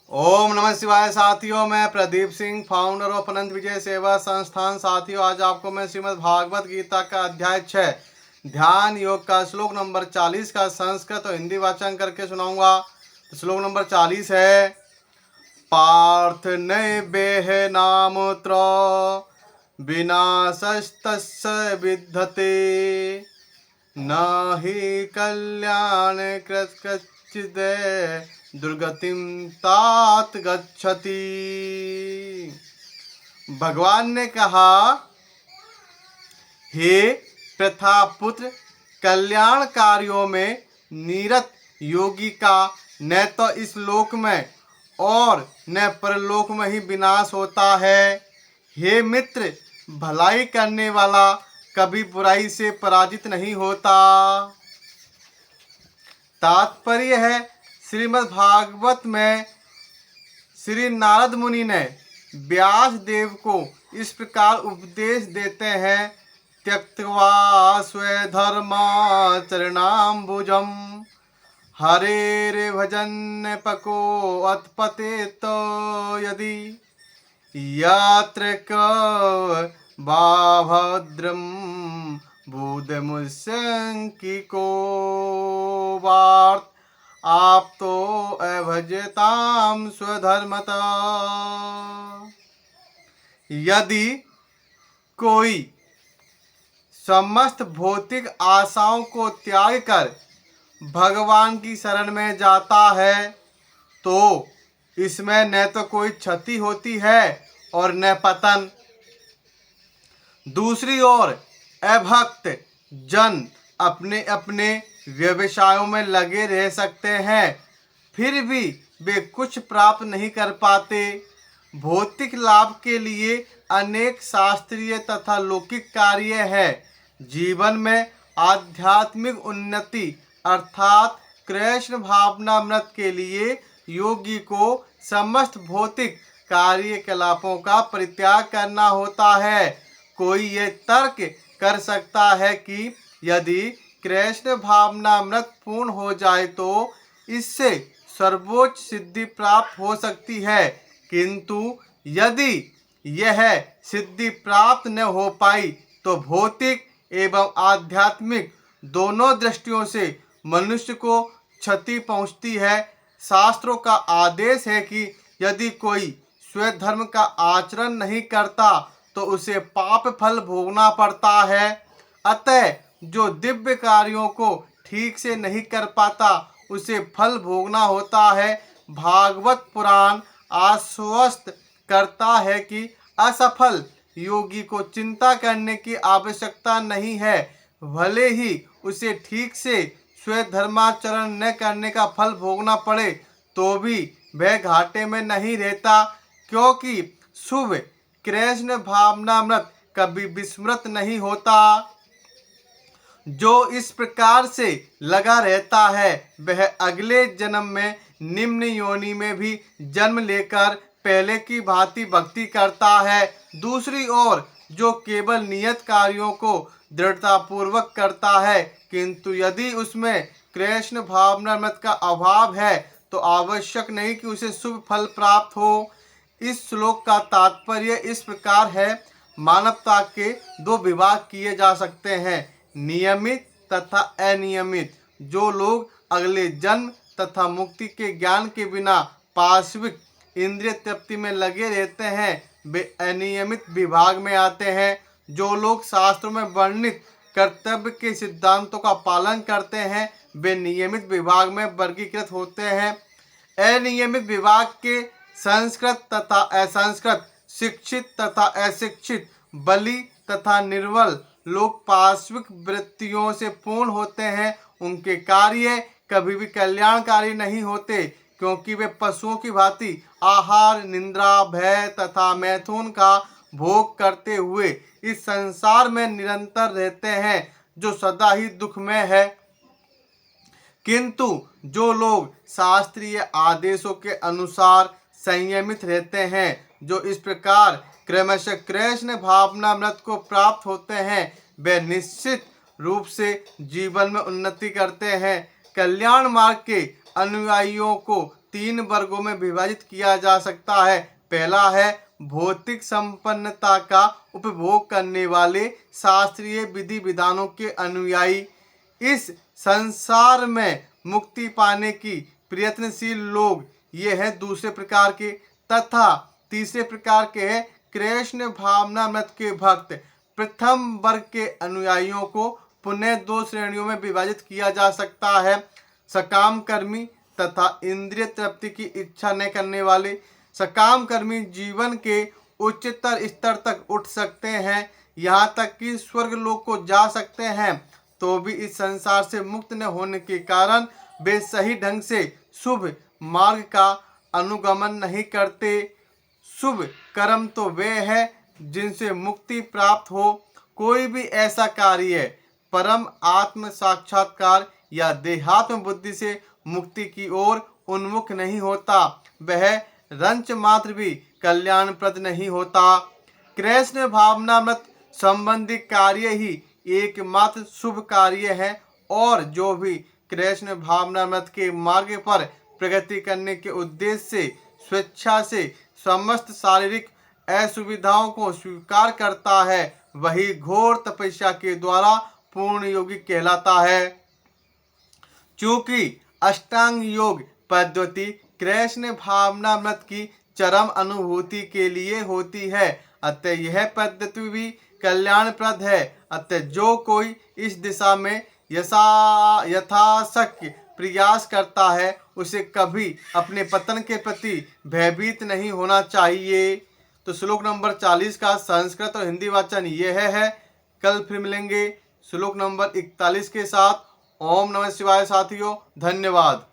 ओम नमः शिवाय साथियों, मैं प्रदीप सिंह, फाउंडर ऑफ अनंत विजय सेवा संस्थान। साथियों, आज आपको मैं श्रीमद् भागवत गीता का अध्याय 6 ध्यान योग का श्लोक नंबर 40 का संस्कृत और हिंदी वाचन करके सुनाऊंगा। तो श्लोक नंबर 40 है, पार्थ नैवेह नामत्र विनाशस्तस्य विद्यते न हि कल्याण कश्चित् दुर्गतिम तात गच्छति। भगवान ने कहा, हे प्रथापुत्र, कल्याण कार्यों में निरत योगी का न तो इस लोक में और न परलोक में ही विनाश होता है। हे मित्र, भलाई करने वाला कभी बुराई से पराजित नहीं होता। तात्पर्य है, श्रीमद् भागवत में श्री नारद मुनि ने व्यास देव को इस प्रकार उपदेश देते हैं, त्यक्त्वा स्वधर्माचरणाम्बुजम् हरेर भजन पको अतपते तो यदि यत्र क बाभद्रम बुधमुशंकिको वार्त आप तो अभजताम स्वधर्मता। यदि कोई समस्त भौतिक आशाओं को त्याग कर भगवान की शरण में जाता है तो इसमें न तो कोई क्षति होती है और न पतन। दूसरी ओर अभक्त जन अपने अपने व्यवसायों में लगे रह सकते हैं, फिर भी वे कुछ प्राप्त नहीं कर पाते। भौतिक लाभ के लिए अनेक शास्त्रीय तथा लौकिक कार्य हैं। जीवन में आध्यात्मिक उन्नति अर्थात कृष्ण भावनामृत के लिए योगी को समस्त भौतिक कार्यकलापों का परित्याग करना होता है। कोई ये तर्क कर सकता है कि यदि कृष्ण भावनामृत पूर्ण हो जाए तो इससे सर्वोच्च सिद्धि प्राप्त हो सकती है, किंतु यदि यह सिद्धि प्राप्त न हो पाई तो भौतिक एवं आध्यात्मिक दोनों दृष्टियों से मनुष्य को क्षति पहुंचती है। शास्त्रों का आदेश है कि यदि कोई स्वधर्म का आचरण नहीं करता तो उसे पाप फल भोगना पड़ता है। अतः जो दिव्य कार्यों को ठीक से नहीं कर पाता उसे फल भोगना होता है। भागवत पुराण आश्वस्त करता है कि असफल योगी को चिंता करने की आवश्यकता नहीं है, भले ही उसे ठीक से स्वधर्माचरण न करने का फल भोगना पड़े तो भी वह घाटे में नहीं रहता, क्योंकि शुभ कृष्ण भावनामृत कभी विस्मृत नहीं होता। जो इस प्रकार से लगा रहता है वह अगले जन्म में निम्न योनि में भी जन्म लेकर पहले की भांति भक्ति करता है। दूसरी ओर जो केवल नियत कार्यों को दृढ़तापूर्वक करता है, किंतु यदि उसमें कृष्ण भावनामृत का अभाव है तो आवश्यक नहीं कि उसे शुभ फल प्राप्त हो। इस श्लोक का तात्पर्य इस प्रकार है, मानवता के दो विभाग किए जा सकते हैं, नियमित तथा अनियमित। जो लोग अगले जन्म तथा मुक्ति के ज्ञान के बिना पार्श्विक इंद्रिय तृप्ति में लगे रहते हैं वे अनियमित विभाग में आते हैं। जो लोग शास्त्रों में वर्णित कर्तव्य के सिद्धांतों का पालन करते हैं वे नियमित विभाग में वर्गीकृत होते हैं। अनियमित विभाग के संस्कृत तथा असंस्कृत, शिक्षित तथा अशिक्षित, बलि तथा निर्बल लोग पार्श्विक वृत्तियों से पूर्ण होते हैं। उनके कार्य कभी भी कल्याणकारी नहीं होते, क्योंकि वे पशुओं की भांति आहार, निद्रा, भय तथा मैथुन का भोग करते हुए इस संसार में निरंतर रहते हैं, जो सदा ही दुखमय है। किंतु जो लोग शास्त्रीय आदेशों के अनुसार संयमित रहते हैं, जो इस प्रकार क्रमशः कृष्ण भावनामृत को प्राप्त होते हैं, वे निश्चित रूप से जीवन में उन्नति करते हैं। कल्याण मार्ग के अनुयायियों को तीन वर्गों में विभाजित किया जा सकता है। पहला है भौतिक संपन्नता का उपभोग करने वाले शास्त्रीय विधि विधानों के अनुयायी, इस संसार में मुक्ति पाने की प्रयत्नशील लोग, ये हैं दूसरे प्रकार के। तथा तीसरे प्रकार के हैं कृष्ण भावनामृत के भक्त। प्रथम वर्ग के अनुयायियों को पुनः दो श्रेणियों में विभाजित किया जा सकता है। सकाम कर्मी तथा इंद्रिय तृप्ति की इच्छा न करने वाले। सकाम कर्मी जीवन के उच्चतर स्तर तक उठ सकते हैं, यहाँ तक कि स्वर्ग लोक को जा सकते हैं, तो भी इस संसार से मुक्त न होने के कारण वे सही ढंग से शुभ मार्ग का अनुगमन नहीं करते। शुभ कर्म तो वे हैं जिनसे मुक्ति प्राप्त हो। कोई भी ऐसा कार्य परम आत्म साक्षात्कार या देहात्म बुद्धि से मुक्ति की ओर उन्मुख नहीं होता, वह रंच मात्र भी कल्याणप्रद नहीं होता। कृष्ण भावनामृत संबंधी कार्य ही एकमात्र शुभ कार्य है, और जो भी कृष्ण भावनामृत के मार्ग पर प्रगति करने के उद्देश्य से स्वेच्छा से समस्त शारीरिक असुविधाओं को स्वीकार करता है, वही घोर तपस्या के द्वारा पूर्ण योगी कहलाता है। चूंकि अष्टांग योग पद्धति कृष्ण भावनामृत की चरम अनुभूति के लिए होती है, अतः यह पद्धति भी कल्याणप्रद है। अतः जो कोई इस दिशा में यथाशक्य प्रयास करता है, उसे कभी अपने पतन के प्रति भयभीत नहीं होना चाहिए। तो श्लोक नंबर 40 का संस्कृत और हिंदी वाचन यह है। कल फिर मिलेंगे श्लोक नंबर 41 के साथ। ओम नमः शिवाय साथियों, धन्यवाद।